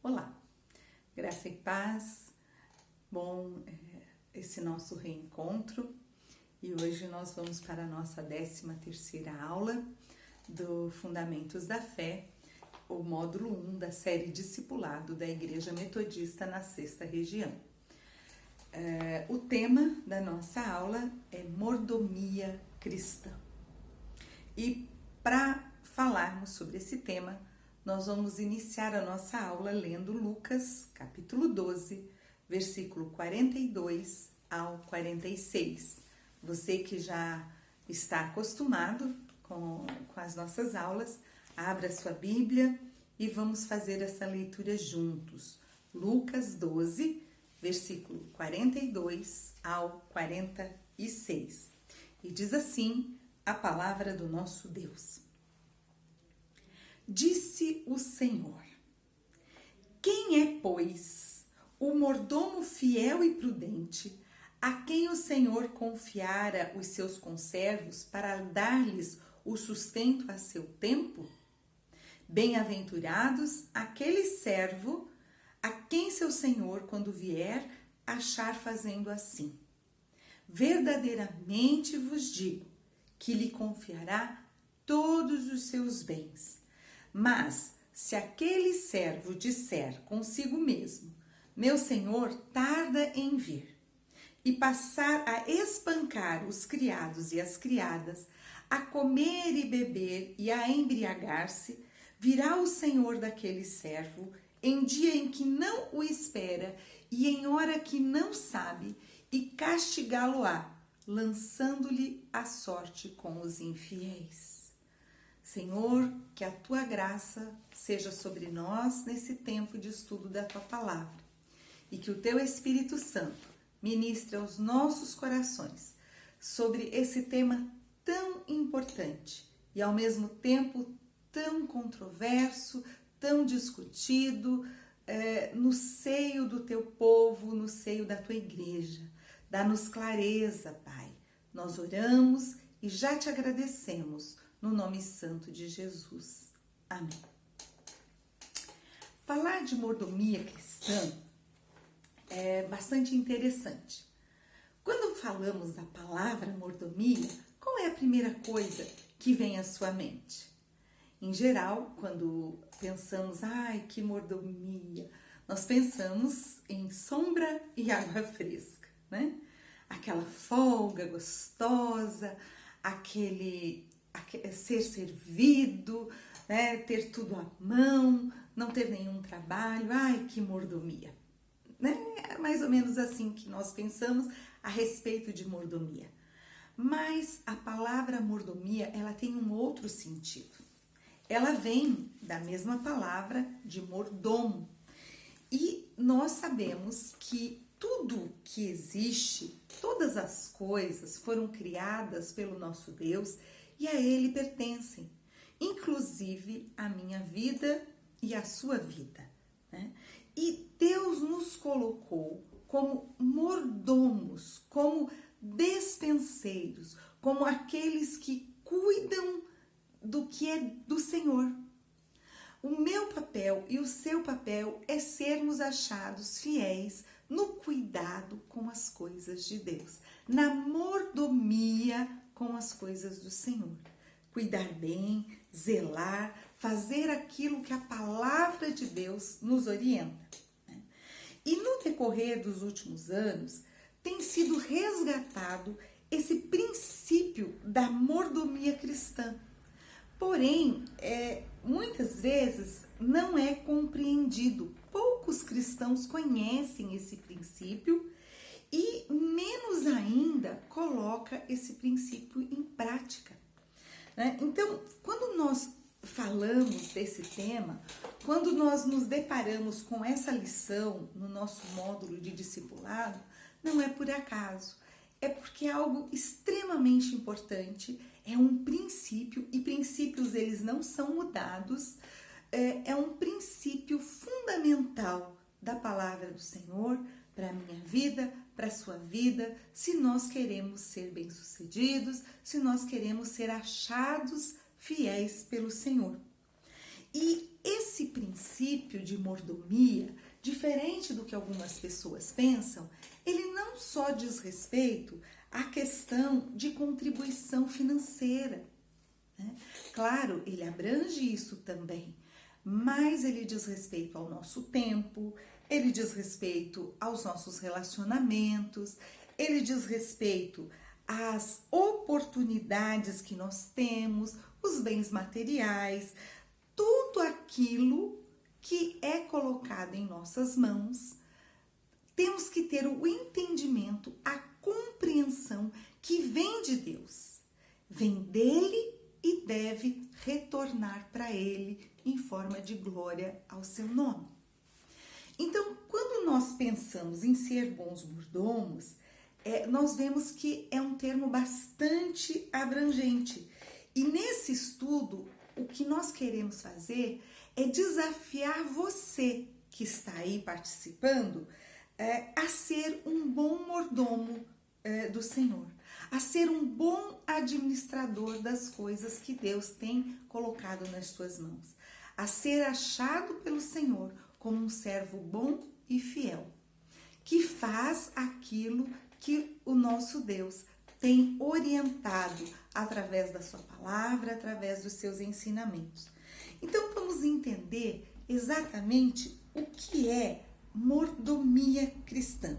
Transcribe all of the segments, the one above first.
Olá, graça e paz, bom esse nosso reencontro e hoje nós vamos para a nossa 13ª aula do Fundamentos da Fé, o módulo 1 da série Discipulado da Igreja Metodista na 6ª Região. O tema da nossa aula é mordomia cristã e para falarmos sobre esse tema, nós vamos iniciar a nossa aula lendo Lucas, capítulo 12, versículo 42 ao 46. Você que já está acostumado com as nossas aulas, abra sua Bíblia e vamos fazer essa leitura juntos. Lucas 12, versículo 42 ao 46. E diz assim a palavra do nosso Deus. Disse o Senhor: quem é, pois, o mordomo fiel e prudente, a quem o Senhor confiara os seus conservos para dar-lhes o sustento a seu tempo? Bem-aventurados aquele servo a quem seu Senhor, quando vier, achar fazendo assim. Verdadeiramente vos digo que lhe confiará todos os seus bens. Mas, se aquele servo disser consigo mesmo, meu senhor tarda em vir, e passar a espancar os criados e as criadas, a comer e beber e a embriagar-se, virá o senhor daquele servo em dia em que não o espera e em hora que não sabe, e castigá-lo-á, lançando-lhe a sorte com os infiéis. Senhor, que a tua graça seja sobre nós nesse tempo de estudo da tua palavra e que o teu Espírito Santo ministre aos nossos corações sobre esse tema tão importante e ao mesmo tempo tão controverso, tão discutido no seio do teu povo, no seio da tua igreja. Dá-nos clareza, Pai. Nós oramos e já te agradecemos. No nome santo de Jesus. Amém. Falar de mordomia cristã é bastante interessante. Quando falamos da palavra mordomia, qual é a primeira coisa que vem à sua mente? Em geral, quando pensamos, que mordomia, nós pensamos em sombra e água fresca, né? Aquela folga gostosa, aquele ser servido, né? Ter tudo à mão, não ter nenhum trabalho, que mordomia. Né? É mais ou menos assim que nós pensamos a respeito de mordomia. Mas a palavra mordomia, ela tem um outro sentido. Ela vem da mesma palavra de mordomo. E nós sabemos que tudo que existe, todas as coisas foram criadas pelo nosso Deus e a Ele pertencem, inclusive a minha vida e a sua vida, né? E Deus nos colocou como mordomos, como despenseiros, como aqueles que cuidam do que é do Senhor. O meu papel e o seu papel é sermos achados fiéis no cuidado com as coisas de Deus, na mordomia com as coisas do Senhor. Cuidar bem, zelar, fazer aquilo que a palavra de Deus nos orienta. Né? E no decorrer dos últimos anos, tem sido resgatado esse princípio da mordomia cristã. Porém, muitas vezes não é compreendido. Poucos cristãos conhecem esse princípio e menos ainda coloca esse princípio em prática. Né? Então, quando nós falamos desse tema, quando nós nos deparamos com essa lição no nosso módulo de discipulado, não é por acaso. É porque é algo extremamente importante, é um princípio, e princípios eles não são mudados, é um princípio fundamental da palavra do Senhor para a minha vida, para a sua vida, se nós queremos ser bem-sucedidos, se nós queremos ser achados fiéis pelo Senhor. E esse princípio de mordomia, diferente do que algumas pessoas pensam, ele não só diz respeito à questão de contribuição financeira, né? Claro, ele abrange isso também, mas ele diz respeito ao nosso tempo, ele diz respeito aos nossos relacionamentos, ele diz respeito às oportunidades que nós temos, os bens materiais, tudo aquilo que é colocado em nossas mãos. Temos que ter o entendimento, a compreensão que vem de Deus, vem dele e deve retornar para ele em forma de glória ao seu nome. Então, quando nós pensamos em ser bons mordomos, nós vemos que é um termo bastante abrangente. E nesse estudo, o que nós queremos fazer é desafiar você que está aí participando a ser um bom mordomo do Senhor, a ser um bom administrador das coisas que Deus tem colocado nas suas mãos, a ser achado pelo Senhor como um servo bom e fiel, que faz aquilo que o nosso Deus tem orientado através da sua palavra, através dos seus ensinamentos. Então vamos entender exatamente o que é mordomia cristã.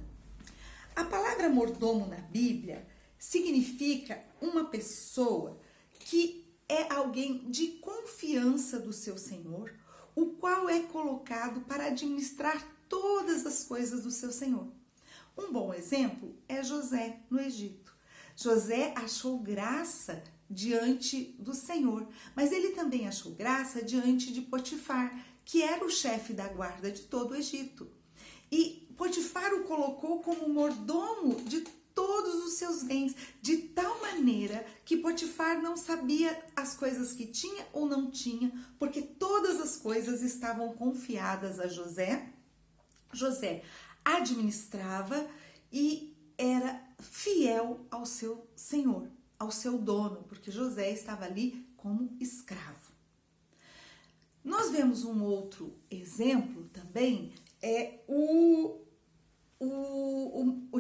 A palavra mordomo na Bíblia significa uma pessoa que é alguém de confiança do seu Senhor, o qual é colocado para administrar todas as coisas do seu Senhor. Um bom exemplo é José no Egito. José achou graça diante do Senhor, mas ele também achou graça diante de Potifar, que era o chefe da guarda de todo o Egito. E Potifar o colocou como mordomo de todos os seus bens, de tal maneira que Potifar não sabia as coisas que tinha ou não tinha, porque todas as coisas estavam confiadas a José. José administrava e era fiel ao seu senhor, ao seu dono, porque José estava ali como escravo. Nós vemos um outro exemplo também,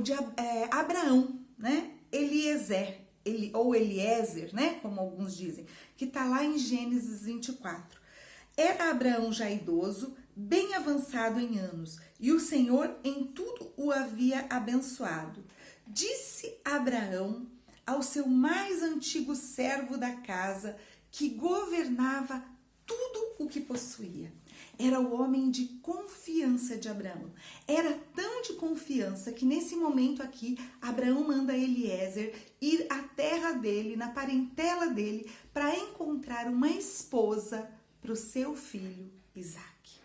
de Abraão, né? Eliezer, né? Como alguns dizem, que está lá em Gênesis 24. Era Abraão já idoso, bem avançado em anos, e o Senhor em tudo o havia abençoado. Disse Abraão ao seu mais antigo servo da casa, que governava tudo o que possuía. Era o homem de confiança de Abraão. Era tão de confiança que nesse momento aqui, Abraão manda Eliezer ir à terra dele, na parentela dele, para encontrar uma esposa para o seu filho Isaque.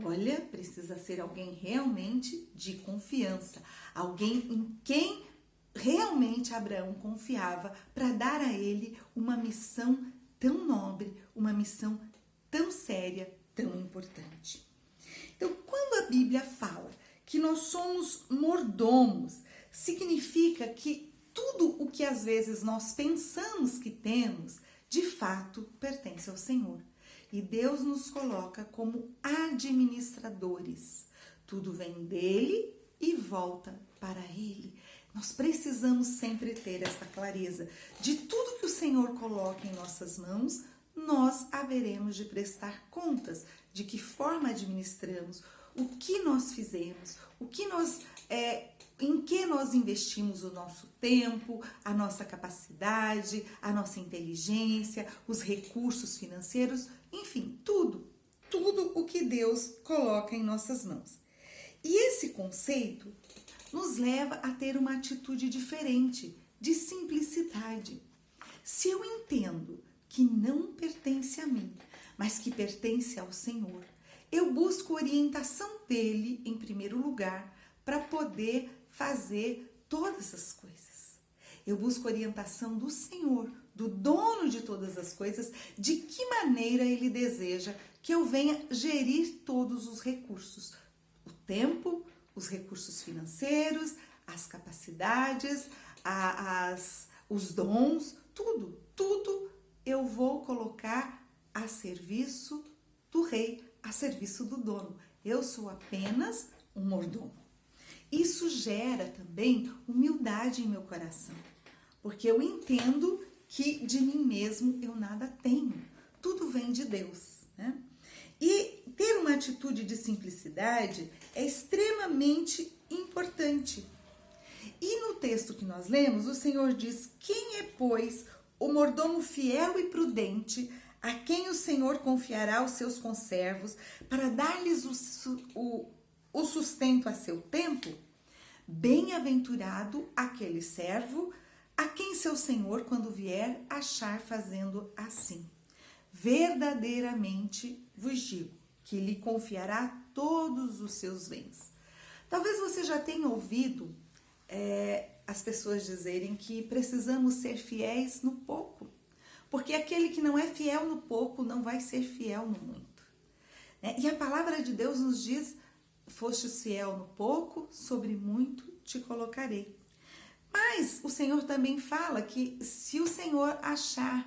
Olha, precisa ser alguém realmente de confiança, alguém em quem realmente Abraão confiava para dar a ele uma missão tão nobre, uma missão tão séria, tão importante. Então, quando a Bíblia fala que nós somos mordomos, significa que tudo o que às vezes nós pensamos que temos, de fato, pertence ao Senhor. E Deus nos coloca como administradores. Tudo vem dele e volta para ele. Nós precisamos sempre ter essa clareza de tudo que o Senhor coloca em nossas mãos, nós haveremos de prestar contas de que forma administramos, o que nós fizemos, em que nós investimos o nosso tempo, a nossa capacidade, a nossa inteligência, os recursos financeiros, enfim, tudo o que Deus coloca em nossas mãos. E esse conceito nos leva a ter uma atitude diferente, de simplicidade. Se eu entendo que não pertence a mim, mas que pertence ao Senhor, eu busco orientação dele em primeiro lugar para poder fazer todas as coisas. Eu busco orientação do Senhor, do dono de todas as coisas, de que maneira ele deseja que eu venha gerir todos os recursos, o tempo, os recursos financeiros, as capacidades, os dons, tudo eu vou colocar a serviço do rei a serviço do dono. Eu sou apenas um mordomo. Isso gera também humildade em meu coração, porque eu entendo que de mim mesmo eu nada tenho, tudo vem de Deus, né? E ter uma atitude de simplicidade é extremamente importante. E no texto que nós lemos, o Senhor diz: quem é, pois, o mordomo fiel e prudente, a quem o Senhor confiará os seus conservos para dar-lhes o sustento a seu tempo? Bem-aventurado aquele servo a quem seu senhor, quando vier, achar fazendo assim. Verdadeiramente vos digo que lhe confiará todos os seus bens. Talvez você já tenha ouvido as pessoas dizerem que precisamos ser fiéis no pouco, porque aquele que não é fiel no pouco não vai ser fiel no muito. E a palavra de Deus nos diz: fostes fiel no pouco, sobre muito te colocarei. Mas o Senhor também fala que se o Senhor achar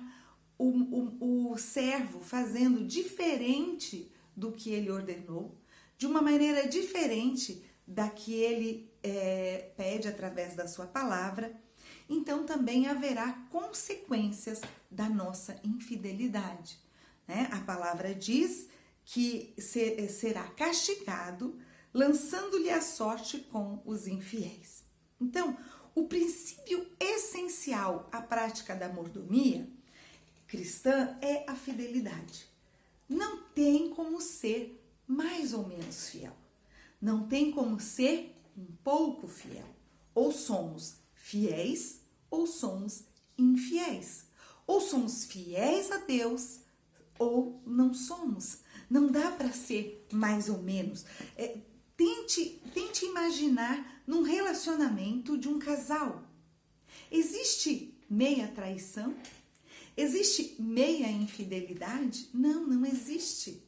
o servo fazendo diferente do que ele ordenou, de uma maneira diferente da que ele pede através da sua palavra, então também haverá consequências da nossa infidelidade, né? A palavra diz que será castigado, lançando-lhe a sorte com os infiéis. Então, o princípio essencial à prática da mordomia cristã é a fidelidade. Não tem como ser mais ou menos fiel. Não tem como ser um pouco fiel. Ou somos fiéis ou somos infiéis. Ou somos fiéis a Deus ou não somos. Não dá para ser mais ou menos. Tente imaginar num relacionamento de um casal. Existe meia traição? Existe meia infidelidade? Não, não existe.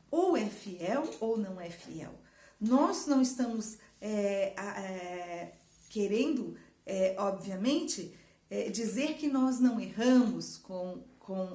Ou é fiel ou não é fiel. Nós não estamos querendo, obviamente, dizer que nós não erramos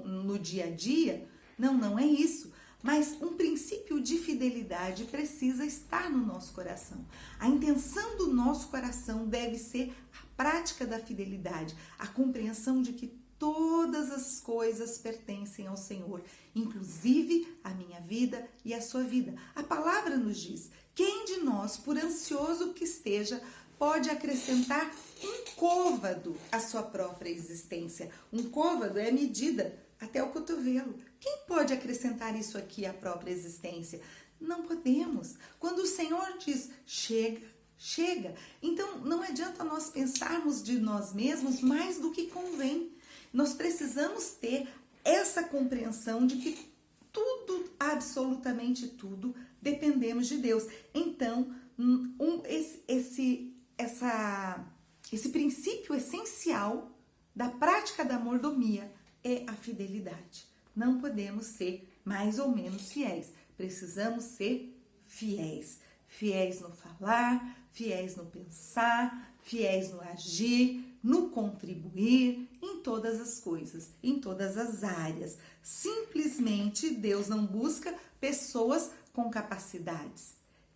no dia a dia. Não, não é isso. Mas um princípio de fidelidade precisa estar no nosso coração. A intenção do nosso coração deve ser a prática da fidelidade, a compreensão de que todas as coisas pertencem ao Senhor, inclusive a minha vida e a sua vida. A palavra nos diz: quem de nós, por ansioso que esteja, pode acrescentar um côvado à sua própria existência? Um côvado é a medida até o cotovelo. Quem pode acrescentar isso aqui à própria existência? Não podemos. Quando o Senhor diz: chega, chega. Então não adianta nós pensarmos de nós mesmos mais do que convém. Nós precisamos ter essa compreensão de que tudo, absolutamente tudo, dependemos de Deus. Então, esse princípio essencial da prática da mordomia é a fidelidade. Não podemos ser mais ou menos fiéis. Precisamos ser fiéis. Fiéis no falar, fiéis no pensar, fiéis no agir, no contribuir, em todas as coisas, em todas as áreas. Simplesmente Deus não busca pessoas com capacidades.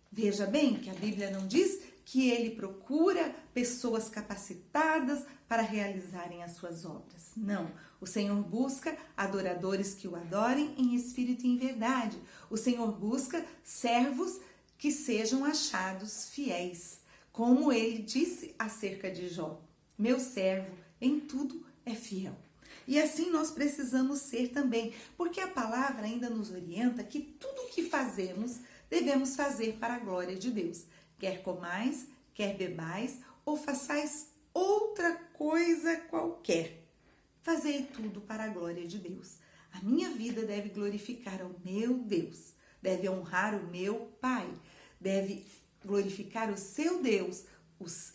Veja bem que a Bíblia não diz que Ele procura pessoas capacitadas para realizarem as suas obras. Não, o Senhor busca adoradores que o adorem em espírito e em verdade. O Senhor busca servos que sejam achados fiéis. Como Ele disse acerca de Jó: meu servo em tudo é fiel. E assim nós precisamos ser também, porque a palavra ainda nos orienta que tudo o que fazemos devemos fazer para a glória de Deus. Quer comais, quer bebais, ou façais outra coisa qualquer. Fazei tudo para a glória de Deus. A minha vida deve glorificar ao meu Deus, deve honrar o meu Pai, deve glorificar o seu Deus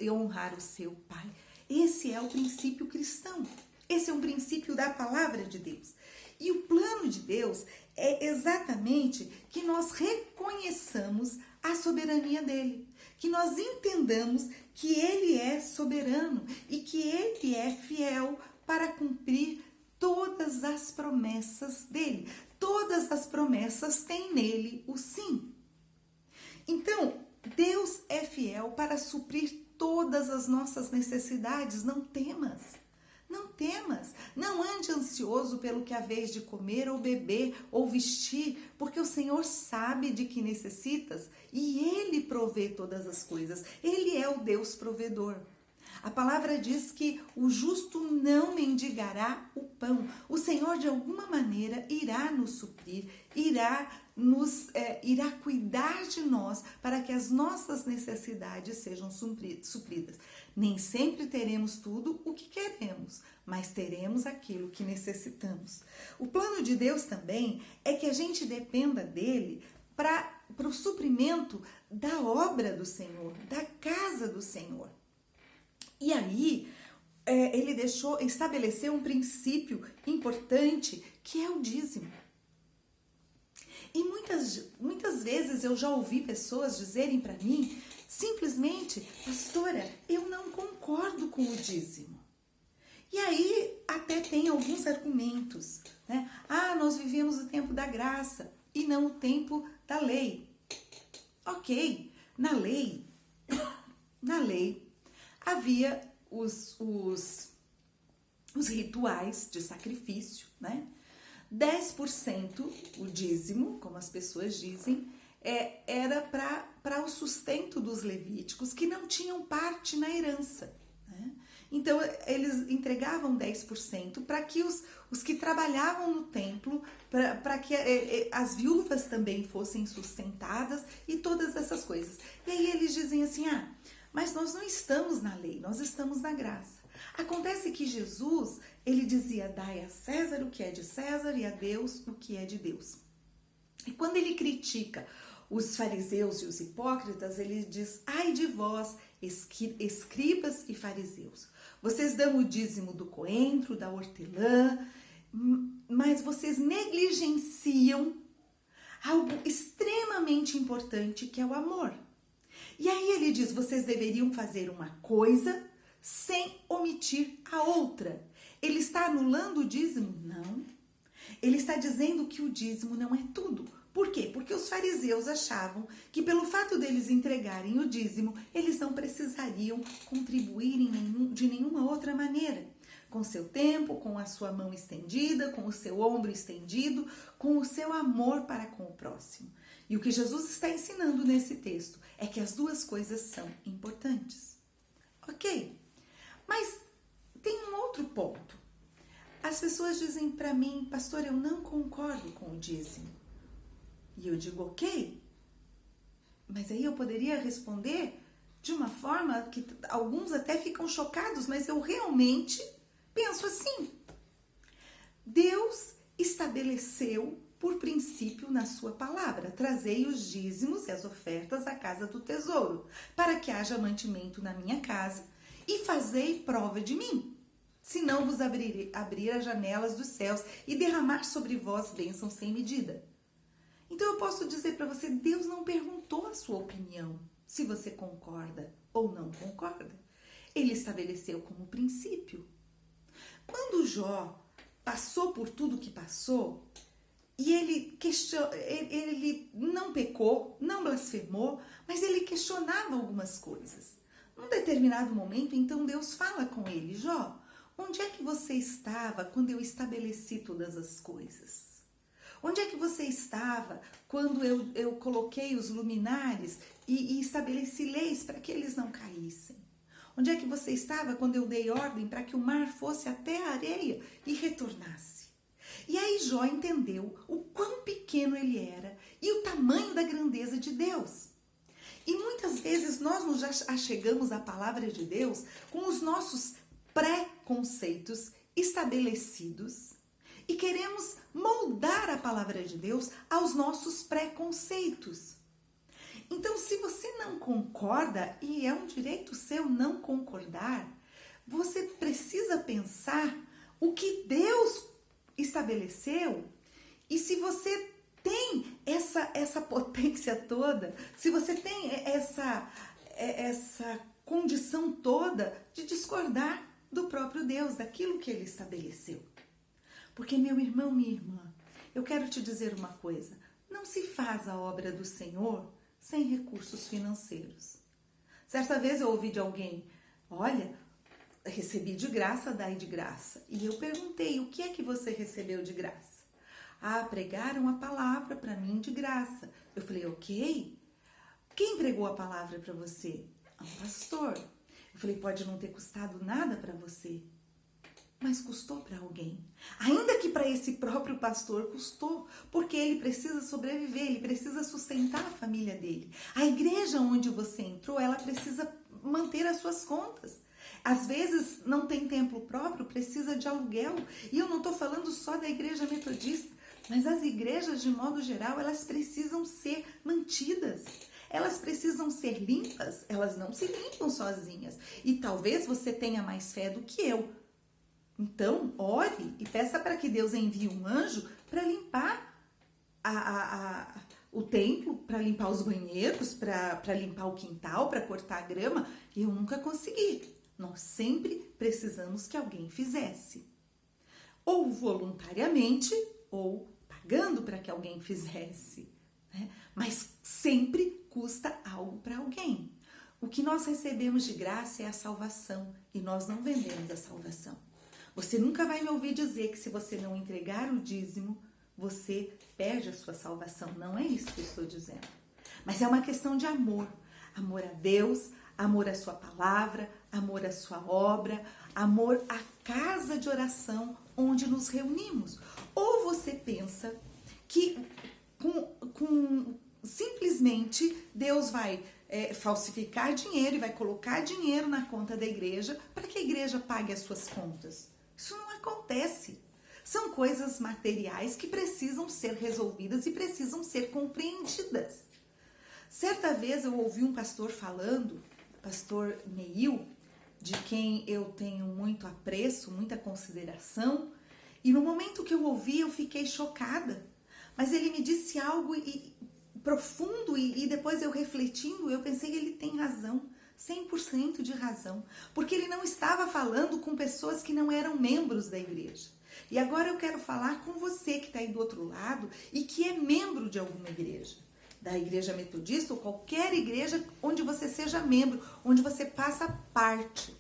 e honrar o seu Pai. Esse é o princípio cristão. Esse é um princípio da palavra de Deus. E o plano de Deus é exatamente que nós reconheçamos a soberania dele, que nós entendamos que ele é soberano e que ele é fiel para cumprir todas as promessas dele. todas as promessas têm nele o sim. Então, Deus é fiel para suprir todas as nossas necessidades. Não temas. Não temas, não ande ansioso pelo que haveis de comer ou beber ou vestir, porque o Senhor sabe de que necessitas e Ele provê todas as coisas. Ele é o Deus provedor. A palavra diz que o justo não mendigará o pão. O Senhor, de alguma maneira, irá nos suprir, irá cuidar de nós para que as nossas necessidades sejam supridas. Nem sempre teremos tudo o que queremos, mas teremos aquilo que necessitamos. O plano de Deus também é que a gente dependa dele para o suprimento da obra do Senhor, da casa do Senhor. E aí, ele estabeleceu um princípio importante, que é o dízimo. E muitas vezes eu já ouvi pessoas dizerem para mim, simplesmente, pastora, eu não concordo com o dízimo. E aí até tem alguns argumentos, né? Nós vivemos o tempo da graça e não o tempo da lei. Ok, na lei havia os rituais de sacrifício, né? 10% o dízimo, como as pessoas dizem, era para o sustento dos levíticos, que não tinham parte na herança, né? Então, eles entregavam 10% para que os que trabalhavam no templo, para que as viúvas também fossem sustentadas e todas essas coisas. E aí eles dizem assim, mas nós não estamos na lei, nós estamos na graça. Acontece que Jesus, ele dizia, dai a César o que é de César e a Deus o que é de Deus. E quando ele critica os fariseus e os hipócritas, ele diz, ai de vós, escribas e fariseus, vocês dão o dízimo do coentro, da hortelã, mas vocês negligenciam algo extremamente importante, que é o amor. E aí ele diz, vocês deveriam fazer uma coisa sem omitir a outra. Ele está anulando o dízimo? Não. Ele está dizendo que o dízimo não é tudo. Por quê? Porque os fariseus achavam que pelo fato deles entregarem o dízimo, eles não precisariam contribuir de nenhuma outra maneira. Com seu tempo, com a sua mão estendida, com o seu ombro estendido, com o seu amor para com o próximo. E o que Jesus está ensinando nesse texto é que as duas coisas são importantes. Ok? Mas tem um outro ponto. As pessoas dizem para mim, pastor, eu não concordo com o dízimo. E eu digo, ok. Mas aí eu poderia responder de uma forma que alguns até ficam chocados, mas eu realmente penso assim. Deus estabeleceu por princípio na sua palavra, trazei os dízimos e as ofertas à casa do tesouro, para que haja mantimento na minha casa, e fazei prova de mim, senão vos abrir as janelas dos céus e derramar sobre vós bênçãos sem medida. Então eu posso dizer para você, Deus não perguntou a sua opinião, se você concorda ou não concorda. Ele estabeleceu como princípio. Quando Jó passou por tudo que passou, e ele não pecou, não blasfemou, mas ele questionava algumas coisas. Num determinado momento, então, Deus fala com ele, Jó, onde é que você estava quando eu estabeleci todas as coisas? Onde é que você estava quando eu coloquei os luminares e estabeleci leis para que eles não caíssem? Onde é que você estava quando eu dei ordem para que o mar fosse até a areia e retornasse? E aí Jó entendeu o quão pequeno ele era e o tamanho da grandeza de Deus. E muitas vezes nós nos achegamos à palavra de Deus com os nossos pré-conceitos estabelecidos e queremos moldar a palavra de Deus aos nossos pré-conceitos. Então, se você não concorda, e é um direito seu não concordar, você precisa pensar o que Deus estabeleceu, e se você tem essa potência toda, se você tem essa condição toda de discordar do próprio Deus, daquilo que ele estabeleceu. Porque, meu irmão, minha irmã, eu quero te dizer uma coisa: não se faz a obra do Senhor sem recursos financeiros. Certa vez eu ouvi de alguém: olha, recebi de graça, dai de graça. E eu perguntei: o que é que você recebeu de graça? Ah, pregaram a palavra para mim de graça. Eu falei: ok. Quem pregou a palavra para você? Um pastor. Eu falei: pode não ter custado nada para você, mas custou para alguém. Ainda que para esse próprio pastor custou, porque ele precisa sobreviver, ele precisa sustentar a família dele. A igreja onde você entrou, ela precisa manter as suas contas. Às vezes não tem templo próprio, precisa de aluguel. E eu não estou falando só da igreja metodista, mas as igrejas de modo geral, elas precisam ser mantidas. Elas precisam ser limpas, elas não se limpam sozinhas. E talvez você tenha mais fé do que eu. Então, ore e peça para que Deus envie um anjo para limpar o templo, para limpar os banheiros, para limpar o quintal, para cortar a grama. Eu nunca consegui. Nós sempre precisamos que alguém fizesse. Ou voluntariamente, ou pagando para que alguém fizesse. Né? Mas sempre custa algo para alguém. O que nós recebemos de graça é a salvação. E nós não vendemos a salvação. Você nunca vai me ouvir dizer que se você não entregar o dízimo, você perde a sua salvação. Não é isso que eu estou dizendo. Mas é uma questão de amor. Amor a Deus, amor à sua palavra, amor à sua obra, amor à casa de onde nos reunimos. Ou você pensa que simplesmente Deus vai falsificar dinheiro e vai colocar dinheiro na conta da igreja para que a igreja pague as suas contas. Isso não acontece. São coisas materiais que precisam ser resolvidas e precisam ser compreendidas. Certa vez eu ouvi um pastor falando, pastor Neil, de quem eu tenho muito apreço, muita consideração, e no momento que eu ouvi eu fiquei chocada. Mas ele me disse algo profundo e depois eu refletindo, eu pensei que ele tem razão. 100% de razão, porque ele não estava falando com pessoas que não eram membros da igreja. E agora eu quero falar com você que está aí do outro lado e que é membro de alguma igreja, da igreja metodista ou qualquer igreja onde você seja membro, onde você faça parte,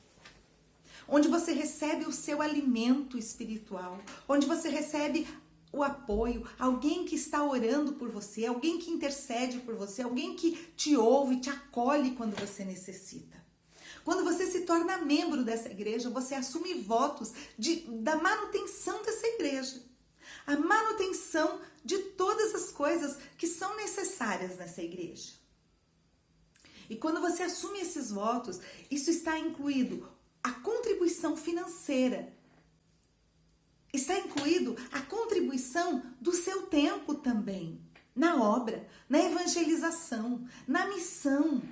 onde você recebe o seu alimento espiritual, onde você recebe o apoio, alguém que está orando por você, alguém que intercede por você, alguém que te ouve, te acolhe quando você necessita. Quando você se torna membro dessa igreja, você assume votos da manutenção dessa igreja. A manutenção de todas as coisas que são necessárias nessa igreja. E quando você assume esses votos, isso está incluído a contribuição financeira. Está incluído a contribuição do seu tempo também, na obra, na evangelização, na missão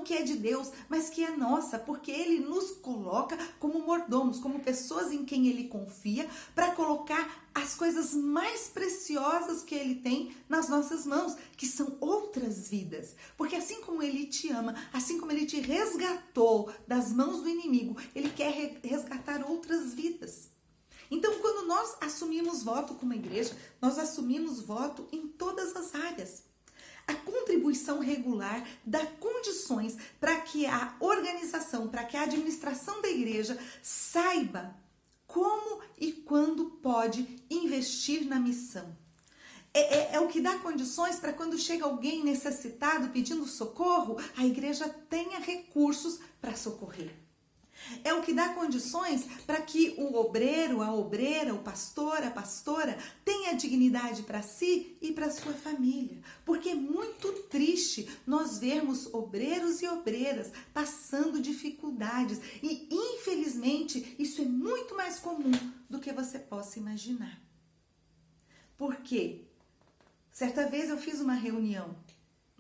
que é de Deus, mas que é nossa, porque Ele nos coloca como mordomos, como pessoas em quem Ele confia, para colocar as coisas mais preciosas que Ele tem nas nossas mãos, que são outras vidas. Porque assim como Ele te ama, assim como Ele te resgatou das mãos do inimigo, Ele quer resgatar outras vidas. Então, quando nós assumimos voto como igreja, nós assumimos voto em todas as áreas. A contribuição regular dá condições para que a organização, para que a administração da igreja saiba como e quando pode investir na missão. É o que dá condições para quando chega alguém necessitado pedindo socorro, a igreja tenha recursos para socorrer. É o que dá condições para que o obreiro, a obreira, o pastor, a pastora tenha dignidade para si e para sua família. Porque é muito triste nós vermos obreiros e obreiras passando dificuldades. E, infelizmente, isso é muito mais comum do que você possa imaginar. Por quê? Certa vez eu fiz uma reunião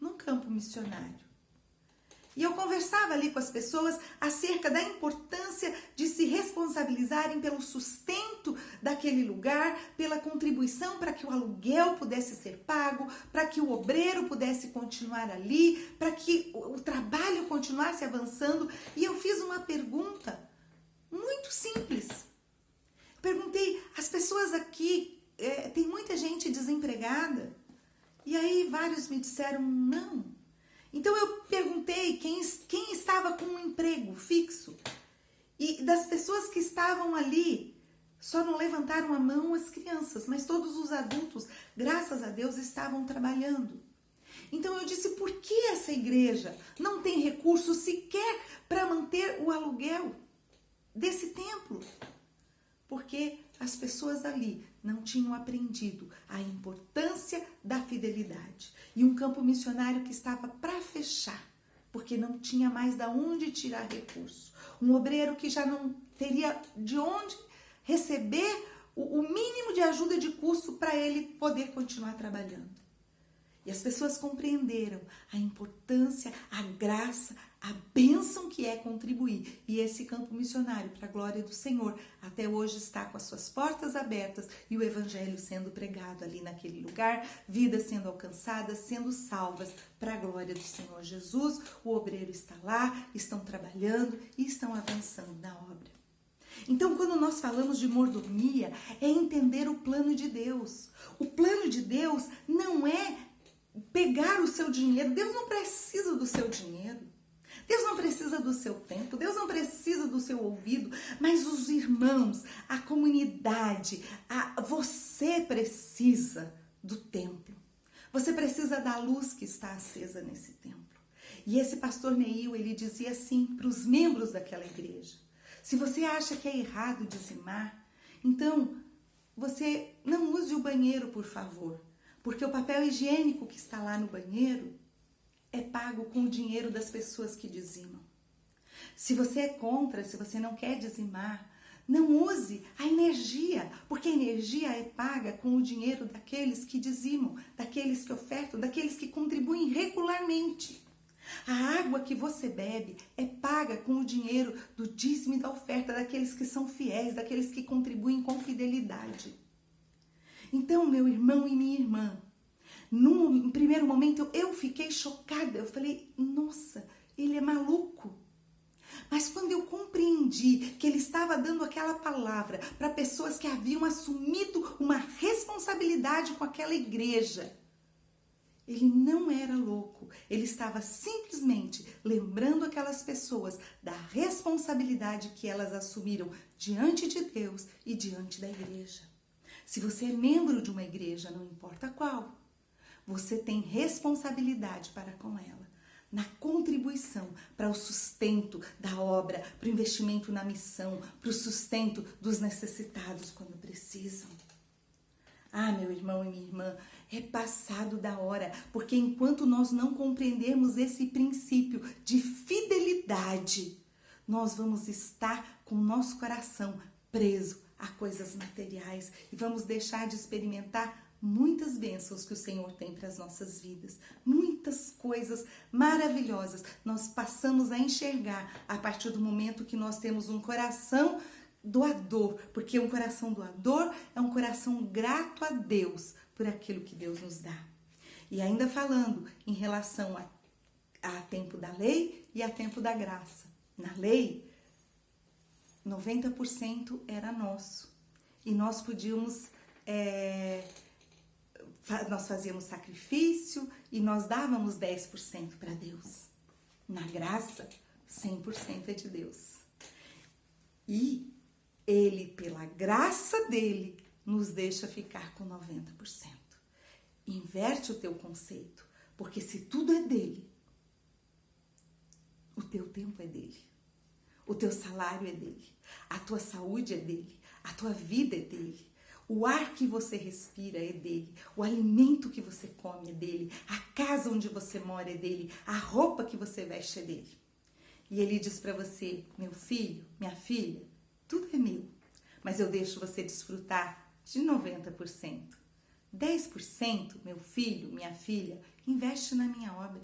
num campo missionário. E eu conversava ali com as pessoas acerca da importância de se responsabilizarem pelo sustento daquele lugar, pela contribuição para que o aluguel pudesse ser pago, para que o obreiro pudesse continuar ali, para que o trabalho continuasse avançando. E eu fiz uma pergunta muito simples. Perguntei, as pessoas aqui tem muita gente desempregada. E aí vários me disseram não. Então eu perguntei quem estava com um emprego fixo. E das pessoas que estavam ali, só não levantaram a mão as crianças, mas todos os adultos, graças a Deus, estavam trabalhando. Então eu disse, por que essa igreja não tem recursos sequer para manter o aluguel desse templo? Porque as pessoas ali não tinham aprendido a importância da fidelidade. E um campo missionário que estava para fechar, porque não tinha mais de onde tirar recurso. Um obreiro que já não teria de onde receber o mínimo de ajuda de custo para ele poder continuar trabalhando. E as pessoas compreenderam a importância, a graça, a bênção que é contribuir. E esse campo missionário, para a glória do Senhor, até hoje está com as suas portas abertas e o evangelho sendo pregado ali naquele lugar, vidas sendo alcançadas, sendo salvas para a glória do Senhor Jesus. O obreiro está lá, estão trabalhando e estão avançando na obra. Então, quando nós falamos de mordomia, é entender o plano de Deus. O plano de Deus não é pegar o seu dinheiro. Deus não precisa do seu dinheiro. Deus não precisa do seu tempo. Deus não precisa do seu ouvido. Mas os irmãos, a comunidade, você precisa do templo. Você precisa da luz que está acesa nesse templo. E esse pastor Neil, ele dizia assim para os membros daquela igreja: se você acha que é errado dizimar, então você não use o banheiro, por favor. Porque o papel higiênico que está lá no banheiro é pago com o dinheiro das pessoas que dizimam. Se você é contra, se você não quer dizimar, não use a energia, porque a energia é paga com o dinheiro daqueles que dizimam, daqueles que ofertam, daqueles que contribuem regularmente. A água que você bebe é paga com o dinheiro do dízimo e da oferta, daqueles que são fiéis, daqueles que contribuem com fidelidade. Então, meu irmão e minha irmã, num primeiro momento eu fiquei chocada. Eu falei, nossa, ele é maluco. Mas quando eu compreendi que ele estava dando aquela palavra para pessoas que haviam assumido uma responsabilidade com aquela igreja, ele não era louco. Ele estava simplesmente lembrando aquelas pessoas da responsabilidade que elas assumiram diante de Deus e diante da igreja. Se você é membro de uma igreja, não importa qual, você tem responsabilidade para com ela, na contribuição para o sustento da obra, para o investimento na missão, para o sustento dos necessitados quando precisam. Ah, meu irmão e minha irmã, é passado da hora, porque enquanto nós não compreendermos esse princípio de fidelidade, nós vamos estar com o nosso coração preso a coisas materiais e vamos deixar de experimentar muitas bênçãos que o Senhor tem para as nossas vidas. Muitas coisas maravilhosas nós passamos a enxergar a partir do momento que nós temos um coração doador, porque um coração doador é um coração grato a Deus por aquilo que Deus nos dá. E ainda falando em relação a tempo da lei e a tempo da graça. Na lei, 90% era nosso. E nós podíamos, nós fazíamos sacrifício e nós dávamos 10% para Deus. Na graça, 100% é de Deus. E Ele, pela graça dele, nos deixa ficar com 90%. Inverte o teu conceito, porque se tudo é dele, o teu tempo é dele. O teu salário é dele, a tua saúde é dele, a tua vida é dele, o ar que você respira é dele, o alimento que você come é dele, a casa onde você mora é dele, a roupa que você veste é dele. E ele diz para você, meu filho, minha filha, tudo é meu, mas eu deixo você desfrutar de 90%. 10%, meu filho, minha filha, investe na minha obra.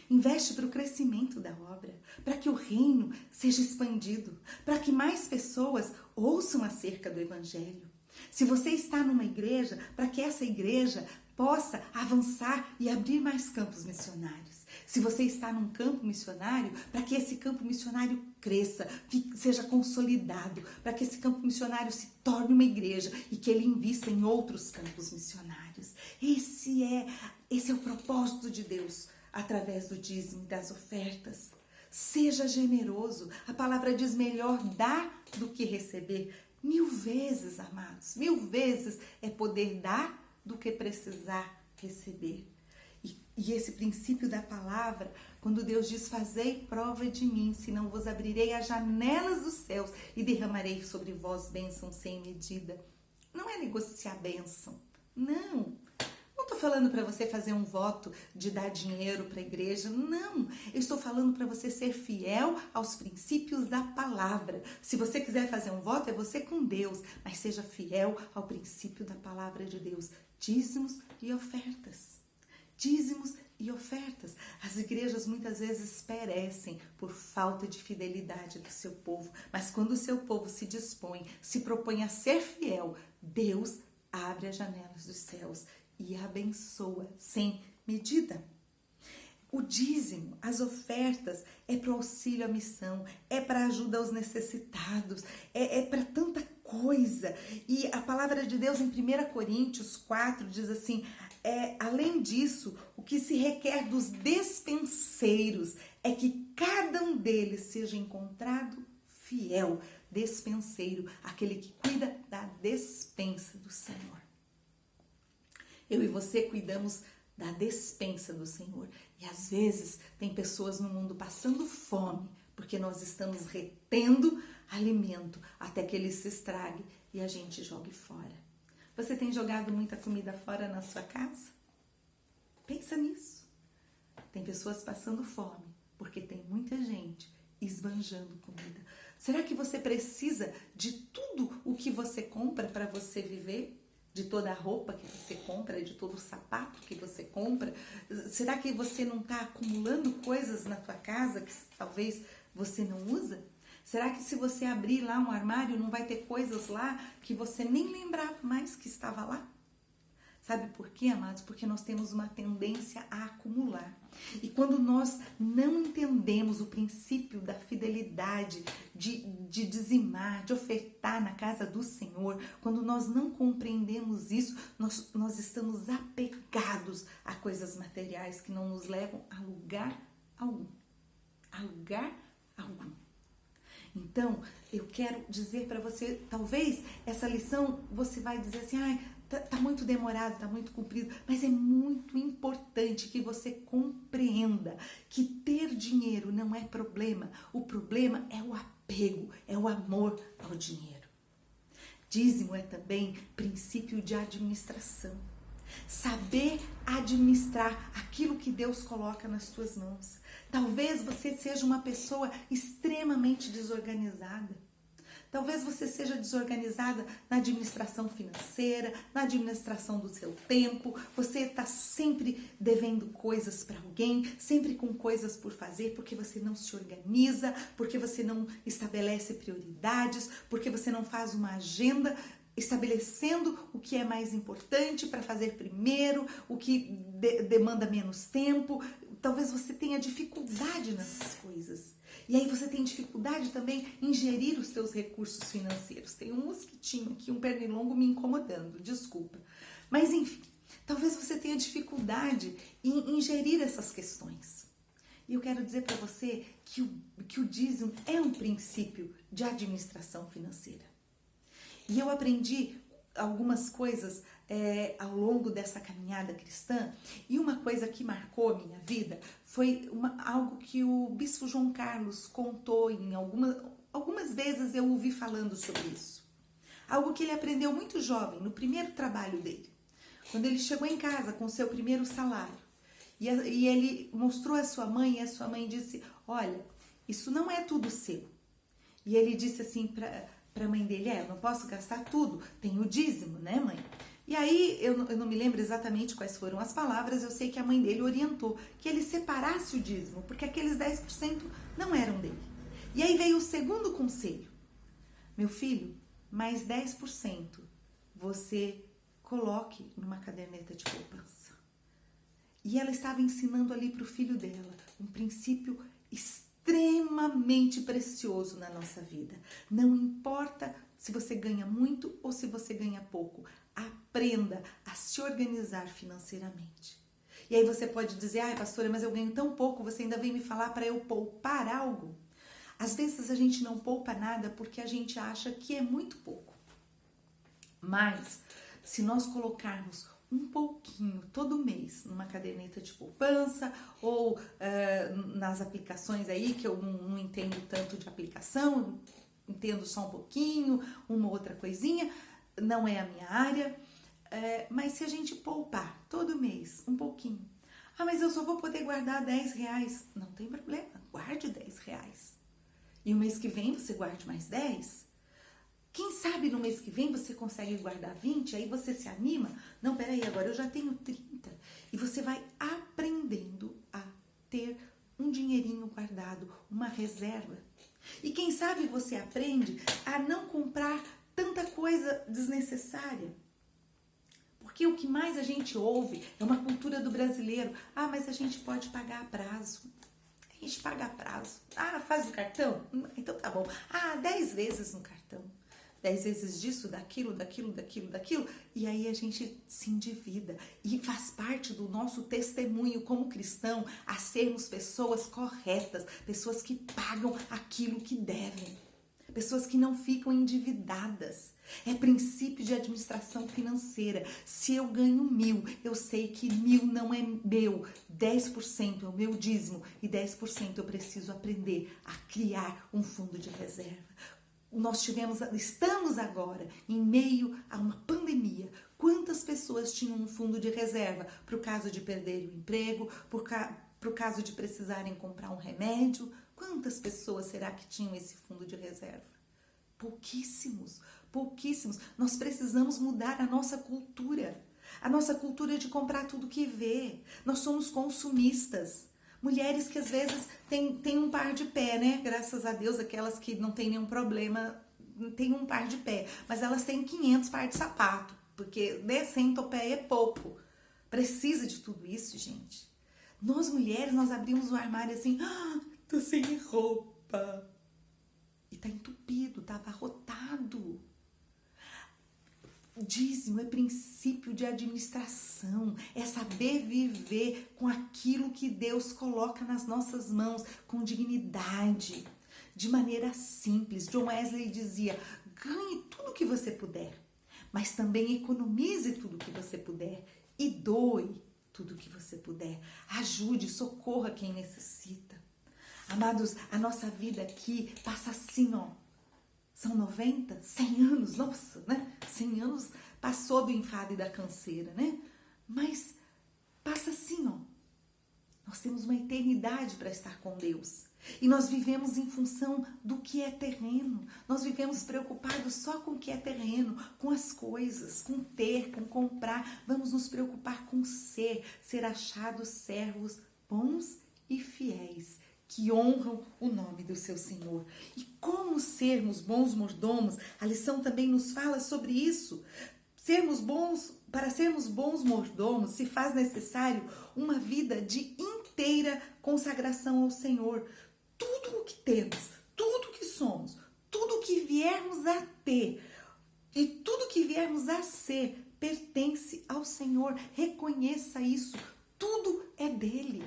Investe para o crescimento da obra, para que o reino seja expandido, para que mais pessoas ouçam acerca do evangelho. Se você está numa igreja, para que essa igreja possa avançar e abrir mais campos missionários. Se você está num campo missionário, para que esse campo missionário cresça, seja consolidado, para que esse campo missionário se torne uma igreja e que ele invista em outros campos missionários. Esse é o propósito de Deus através do dízimo e das ofertas. Seja generoso. A palavra diz: melhor dar do que receber. 1000 vezes, amados, 1000 vezes é poder dar do que precisar receber. E esse princípio da palavra, quando Deus diz: fazei prova de mim, senão vos abrirei as janelas dos céus e derramarei sobre vós bênção sem medida. Não é negociar bênção, não. Não estou falando para você fazer um voto de dar dinheiro para a igreja, não. Eu estou falando para você ser fiel aos princípios da palavra. Se você quiser fazer um voto, é você com Deus, mas seja fiel ao princípio da palavra de Deus. Dízimos e ofertas. Dízimos e ofertas. As igrejas muitas vezes perecem por falta de fidelidade do seu povo, mas quando o seu povo se dispõe, se propõe a ser fiel, Deus abre as janelas dos céus e abençoa sem medida. O dízimo, as ofertas, é para o auxílio à missão, é para ajuda aos necessitados, é para tanta coisa. E a palavra de Deus em 1 Coríntios 4 diz assim: além disso, o que se requer dos despenseiros é que cada um deles seja encontrado fiel. Despenseiro, aquele que cuida da despensa do Senhor. Eu e você cuidamos da despensa do Senhor. E às vezes tem pessoas no mundo passando fome, porque nós estamos retendo alimento até que ele se estrague e a gente jogue fora. Você tem jogado muita comida fora na sua casa? Pensa nisso. Tem pessoas passando fome, porque tem muita gente esbanjando comida. Será que você precisa de tudo o que você compra para você viver? De toda a roupa que você compra, de todo o sapato que você compra? Será que você não está acumulando coisas na tua casa que talvez você não usa? Será que se você abrir lá um armário não vai ter coisas lá que você nem lembrava mais que estava lá? Sabe por quê, amados? Porque nós temos uma tendência a acumular. E quando nós não entendemos o princípio da fidelidade, de dizimar, de ofertar na casa do Senhor, quando nós não compreendemos isso, nós estamos apegados a coisas materiais que não nos levam a lugar algum. A lugar algum. Então, eu quero dizer para você, talvez essa lição você vai dizer assim: tá muito demorado, tá muito comprido, mas é muito importante que você compreenda que ter dinheiro não é problema. O problema é o apego, é o amor ao dinheiro. Dízimo é também princípio de administração. Saber administrar aquilo que Deus coloca nas tuas mãos. Talvez você seja uma pessoa extremamente desorganizada. Talvez você seja desorganizada na administração financeira, na administração do seu tempo. Você está sempre devendo coisas para alguém, sempre com coisas por fazer, porque você não se organiza, porque você não estabelece prioridades, porque você não faz uma agenda estabelecendo o que é mais importante para fazer primeiro, o que demanda menos tempo. Talvez você tenha dificuldade nessas coisas. E aí você tem dificuldade também em gerir os seus recursos financeiros. Tem um mosquitinho aqui, um pernilongo me incomodando, desculpa. Mas enfim, talvez você tenha dificuldade em gerir essas questões. E eu quero dizer para você que o dízimo é um princípio de administração financeira. E eu aprendi algumas coisas ao longo dessa caminhada cristã, e uma coisa que marcou a minha vida foi algo que o bispo João Carlos contou em algumas vezes eu ouvi falando sobre isso. Algo que ele aprendeu muito jovem, no primeiro trabalho dele. Quando ele chegou em casa com o seu primeiro salário, e ele mostrou a sua mãe, e a sua mãe disse: olha, isso não é tudo seu. E ele disse assim para a mãe dele: eu não posso gastar tudo, tem o dízimo, né, mãe? E aí, eu não me lembro exatamente quais foram as palavras, eu sei que a mãe dele orientou que ele separasse o dízimo, porque aqueles 10% não eram dele. E aí veio o segundo conselho: meu filho, mais 10% você coloque numa caderneta de poupança. E ela estava ensinando ali para o filho dela um princípio extremamente extremamente precioso na nossa vida. Não importa se você ganha muito ou se você ganha pouco. Aprenda a se organizar financeiramente. E aí você pode dizer, ai pastora, mas eu ganho tão pouco, você ainda vem me falar para eu poupar algo? Às vezes a gente não poupa nada porque a gente acha que é muito pouco. Mas se nós colocarmos um pouquinho todo mês numa caderneta de poupança ou nas aplicações aí, que eu não entendo tanto de aplicação, entendo só um pouquinho, uma outra coisinha, não é a minha área, mas se a gente poupar todo mês um pouquinho, mas eu só vou poder guardar R$10, não tem problema, guarde R$10. E o mês que vem você guarde mais 10. Quem sabe no mês que vem você consegue guardar 20, aí você se anima. Não, peraí, agora eu já tenho 30. E você vai aprendendo a ter um dinheirinho guardado, uma reserva. E quem sabe você aprende a não comprar tanta coisa desnecessária. Porque o que mais a gente ouve é uma cultura do brasileiro. Mas a gente pode pagar a prazo. A gente paga a prazo. Faz o cartão? Então tá bom. 10 vezes no cartão. 10 vezes disso, daquilo. E aí a gente se endivida. E faz parte do nosso testemunho como cristão a sermos pessoas corretas. Pessoas que pagam aquilo que devem. Pessoas que não ficam endividadas. É princípio de administração financeira. Se eu ganho 1.000, eu sei que 1.000 não é meu. 10% é o meu dízimo e 10% eu preciso aprender a criar um fundo de reserva. Estamos agora em meio a uma pandemia. Quantas pessoas tinham um fundo de reserva para o caso de perder o emprego, para o caso de precisarem comprar um remédio? Quantas pessoas será que tinham esse fundo de reserva? Pouquíssimos. Nós precisamos mudar a nossa cultura. A nossa cultura de comprar tudo que vê. Nós somos consumistas. Mulheres que às vezes têm um par de pé, né? Graças a Deus, aquelas que não têm nenhum problema, têm um par de pé. Mas elas têm 500 par de sapato, porque 100 pé é pouco. Precisa de tudo isso, gente. Nós mulheres, nós abrimos o armário assim, tô sem roupa. E tá entupido, tá abarrotado. Dízimo é princípio de administração, é saber viver com aquilo que Deus coloca nas nossas mãos, com dignidade, de maneira simples. John Wesley dizia, ganhe tudo que você puder, mas também economize tudo que você puder e doe tudo que você puder. Ajude, socorra quem necessita. Amados, a nossa vida aqui passa assim, São 90, 100 anos, nossa, né? 100 anos passou do enfado e da canseira, né? Mas passa assim, Nós temos uma eternidade para estar com Deus. E nós vivemos em função do que é terreno. Nós vivemos preocupados só com o que é terreno, com as coisas, com ter, com comprar. Vamos nos preocupar com ser achados servos bons e fiéis, que honram o nome do seu Senhor. E como sermos bons mordomos, a lição também nos fala sobre isso. Para sermos bons mordomos, se faz necessário uma vida de inteira consagração ao Senhor. Tudo o que temos, tudo o que somos, tudo o que viermos a ter e tudo que viermos a ser pertence ao Senhor. Reconheça isso. Tudo é dele.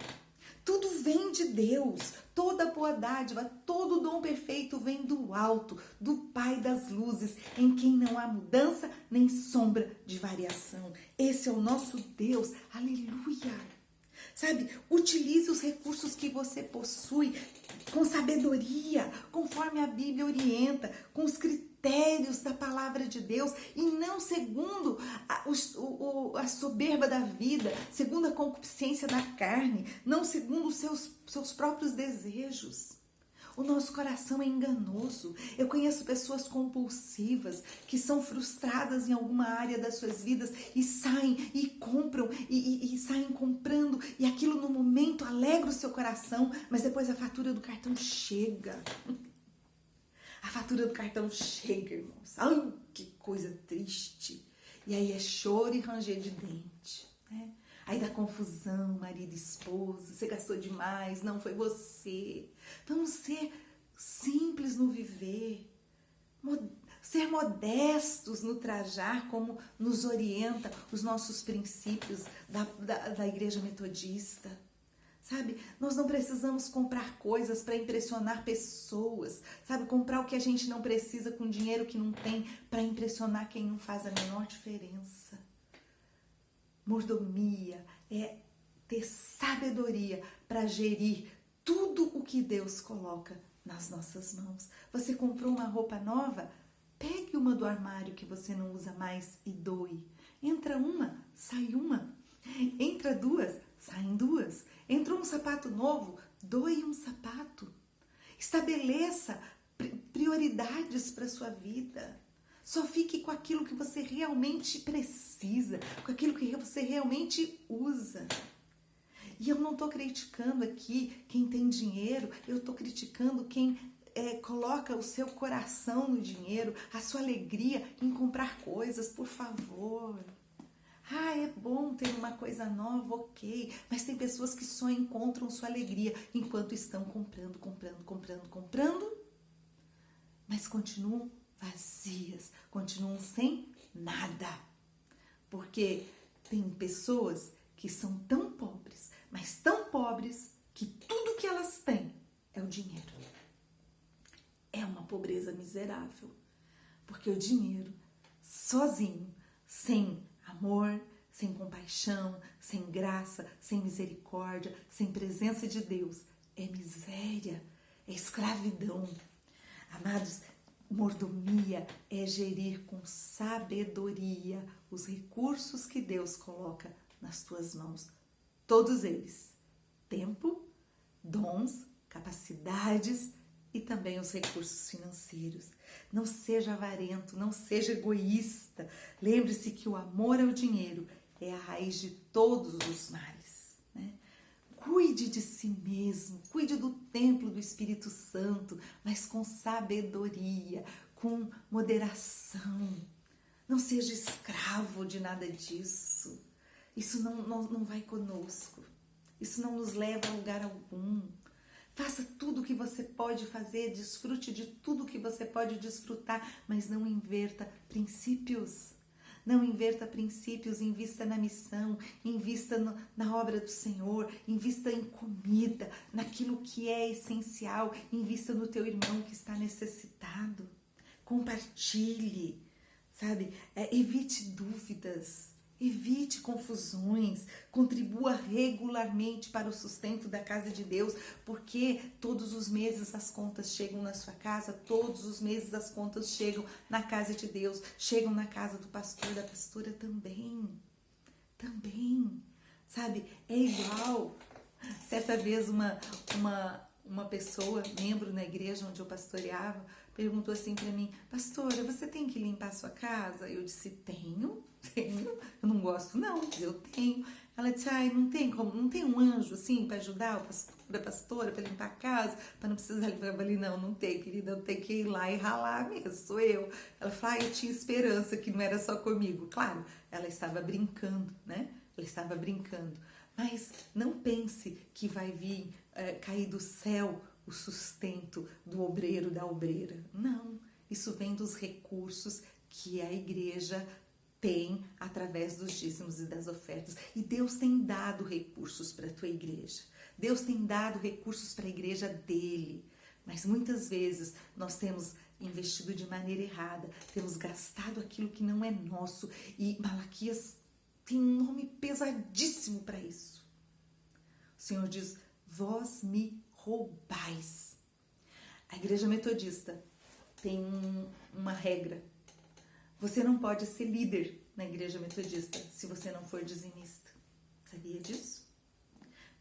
Tudo vem de Deus, toda boa dádiva, todo dom perfeito vem do alto, do Pai das luzes, em quem não há mudança nem sombra de variação. Esse é o nosso Deus, aleluia! Sabe, utilize os recursos que você possui com sabedoria, conforme a Bíblia orienta, com os critérios da palavra de Deus e não segundo a soberba da vida, segundo a concupiscência da carne, não segundo os seus próprios desejos. O nosso coração é enganoso. Eu conheço pessoas compulsivas que são frustradas em alguma área das suas vidas e saem e compram e saem comprando e aquilo no momento alegra o seu coração, mas depois a fatura do cartão chega. A fatura do cartão chega, irmãos. Que coisa triste. E aí é choro e ranger de dente, né? Aí dá confusão, marido e esposa, você gastou demais, não foi você. Vamos ser simples no viver, ser modestos no trajar, como nos orienta os nossos princípios da Igreja Metodista. Sabe, nós não precisamos comprar coisas para impressionar pessoas, sabe, comprar o que a gente não precisa com dinheiro que não tem para impressionar quem não faz a menor diferença. Mordomia é ter sabedoria para gerir tudo o que Deus coloca nas nossas mãos. Você comprou uma roupa nova? Pegue uma do armário que você não usa mais e doe. Entra uma, sai uma. Entra duas, saem duas. Entrou um sapato novo, doe um sapato. Estabeleça prioridades para a sua vida. Só fique com aquilo que você realmente precisa, com aquilo que você realmente usa. E eu não estou criticando aqui quem tem dinheiro, eu estou criticando quem coloca o seu coração no dinheiro, a sua alegria em comprar coisas, por favor. Ah, é bom ter uma coisa nova, ok. Mas tem pessoas que só encontram sua alegria enquanto estão comprando, mas continuam vazias, continuam sem nada. Porque tem pessoas que são tão pobres, mas tão pobres que tudo que elas têm é o dinheiro. É uma pobreza miserável. Porque o dinheiro, sozinho, sem amor, sem compaixão, sem graça, sem misericórdia, sem presença de Deus, é miséria, é escravidão. Amados, mordomia é gerir com sabedoria os recursos que Deus coloca nas tuas mãos. Todos eles. Tempo, dons, capacidades e também os recursos financeiros. Não seja avarento, não seja egoísta. Lembre-se que o amor ao dinheiro é a raiz de todos os males, né? Cuide de si mesmo, cuide do templo do Espírito Santo, mas com sabedoria, com moderação. Não seja escravo de nada disso. Isso não vai conosco. Isso não nos leva a lugar algum. Faça tudo o que você pode fazer, desfrute de tudo que você pode desfrutar, mas não inverta princípios. Não inverta princípios, invista na missão, invista na obra do Senhor, invista em comida, naquilo que é essencial, invista no teu irmão que está necessitado. Compartilhe, sabe? Evite dúvidas. Evite confusões, contribua regularmente para o sustento da casa de Deus, porque todos os meses as contas chegam na sua casa, todos os meses as contas chegam na casa de Deus, chegam na casa do pastor, da pastora também, sabe? É igual. Certa vez uma pessoa, membro na igreja onde eu pastoreava, perguntou assim para mim: pastora, você tem que limpar a sua casa? Eu disse: tenho, eu não gosto não, mas eu tenho. Ela disse: ai, não tem como, não tem um anjo assim para ajudar o pastor, a pastora, para limpar a casa, para não precisar limpar? Eu falei: não tem, querida, eu tenho que ir lá e ralar mesmo, sou eu. Ela falou: eu tinha esperança que não era só comigo. Claro, ela estava brincando, né? Ela estava brincando. Mas não pense que vai vir cair do céu o sustento do obreiro, da obreira. Não, isso vem dos recursos que a igreja tem através dos dízimos e das ofertas. E Deus tem dado recursos para a tua igreja. Deus tem dado recursos para a igreja dele. Mas muitas vezes nós temos investido de maneira errada, temos gastado aquilo que não é nosso. E Malaquias tem um nome pesadíssimo para isso. O Senhor diz: vós me roubais. A igreja metodista tem uma regra. Você não pode ser líder na igreja metodista se você não for dizimista. Sabia disso?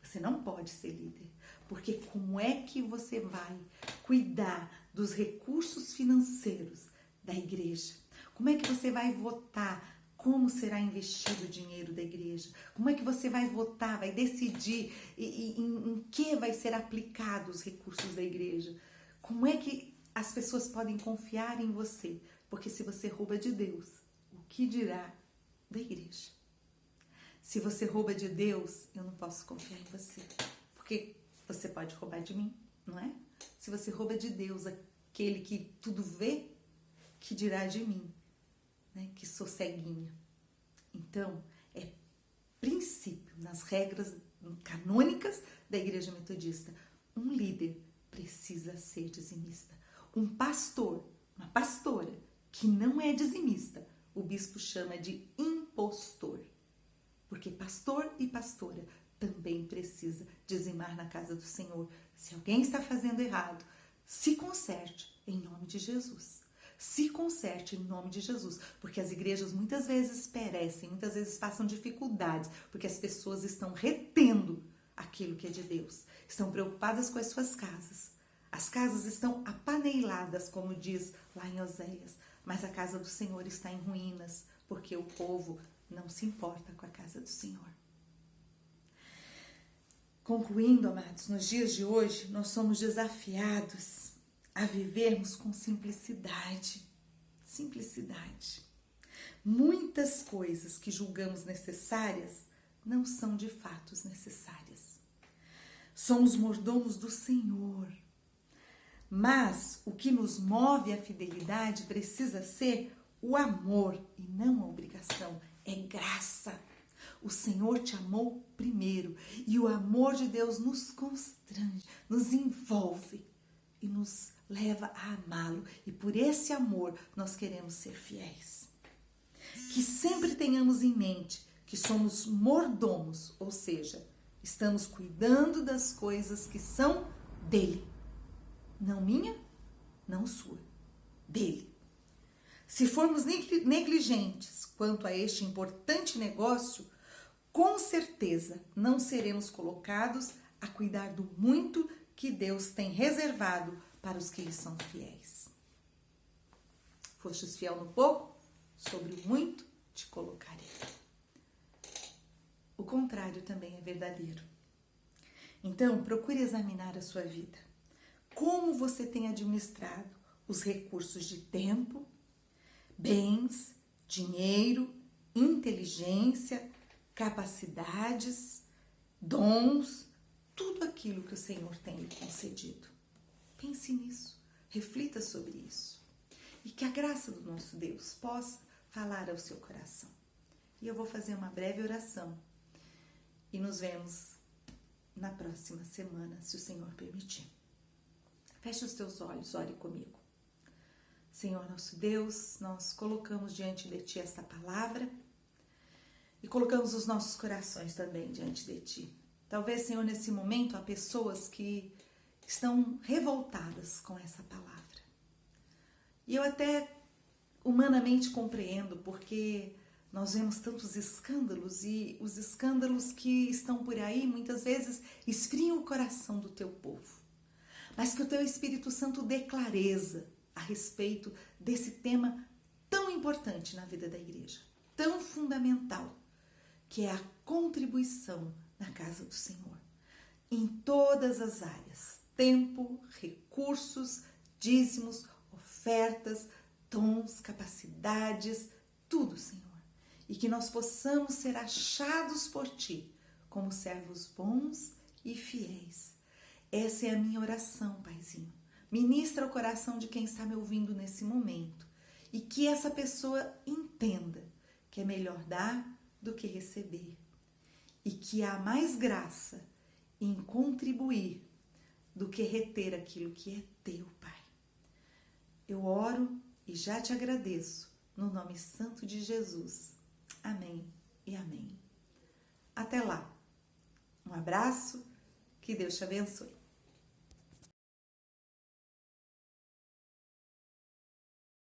Você não pode ser líder. Porque como é que você vai cuidar dos recursos financeiros da igreja? Como é que você vai votar como será investido o dinheiro da igreja? Como é que você vai votar, vai decidir em que vai ser aplicado os recursos da igreja? Como é que as pessoas podem confiar em você? Porque se você rouba de Deus, o que dirá da igreja? Se você rouba de Deus, eu não posso confiar em você. Porque você pode roubar de mim, não é? Se você rouba de Deus, aquele que tudo vê, que dirá de mim, né? Que sou ceguinha. Então, é princípio, nas regras canônicas da Igreja Metodista, um líder precisa ser dizimista. Um pastor, uma pastora que não é dizimista, o bispo chama de impostor. Porque pastor e pastora também precisa dizimar na casa do Senhor. Se alguém está fazendo errado, se conserte em nome de Jesus. Se conserte em nome de Jesus. Porque as igrejas muitas vezes perecem, muitas vezes passam dificuldades, porque as pessoas estão retendo aquilo que é de Deus. Estão preocupadas com as suas casas. As casas estão apaneiladas, como diz lá em Oséias. Mas a casa do Senhor está em ruínas, porque o povo não se importa com a casa do Senhor. Concluindo, amados, nos dias de hoje, nós somos desafiados a vivermos com simplicidade. Simplicidade. Muitas coisas que julgamos necessárias não são de fato necessárias. Somos mordomos do Senhor. Mas o que nos move à fidelidade precisa ser o amor e não a obrigação. É graça. O Senhor te amou primeiro e o amor de Deus nos constrange, nos envolve e nos leva a amá-lo. E por esse amor nós queremos ser fiéis. Que sempre tenhamos em mente que somos mordomos, ou seja, estamos cuidando das coisas que são dele. Não minha, não sua, dele. Se formos negligentes quanto a este importante negócio, com certeza não seremos colocados a cuidar do muito que Deus tem reservado para os que lhe são fiéis. Fostes fiel no pouco, sobre o muito te colocarei. O contrário também é verdadeiro. Então, procure examinar a sua vida. Como você tem administrado os recursos de tempo, bens, dinheiro, inteligência, capacidades, dons, tudo aquilo que o Senhor tem lhe concedido. Pense nisso, reflita sobre isso. E que a graça do nosso Deus possa falar ao seu coração. E eu vou fazer uma breve oração. E nos vemos na próxima semana, se o Senhor permitir. Feche os teus olhos, ore comigo. Senhor nosso Deus, nós colocamos diante de Ti esta palavra e colocamos os nossos corações também diante de Ti. Talvez, Senhor, nesse momento há pessoas que estão revoltadas com essa palavra. E eu até humanamente compreendo, porque nós vemos tantos escândalos e os escândalos que estão por aí muitas vezes esfriam o coração do Teu povo. Mas que o Teu Espírito Santo dê clareza a respeito desse tema tão importante na vida da igreja, tão fundamental, que é a contribuição na casa do Senhor, em todas as áreas, tempo, recursos, dízimos, ofertas, dons, capacidades, tudo, Senhor. E que nós possamos ser achados por Ti como servos bons e fiéis. Essa é a minha oração, Paizinho. Ministra o coração de quem está me ouvindo nesse momento e que essa pessoa entenda que é melhor dar do que receber e que há mais graça em contribuir do que reter aquilo que é Teu, Pai. Eu oro e já te agradeço no nome santo de Jesus. Amém e amém. Até lá. Um abraço, que Deus te abençoe.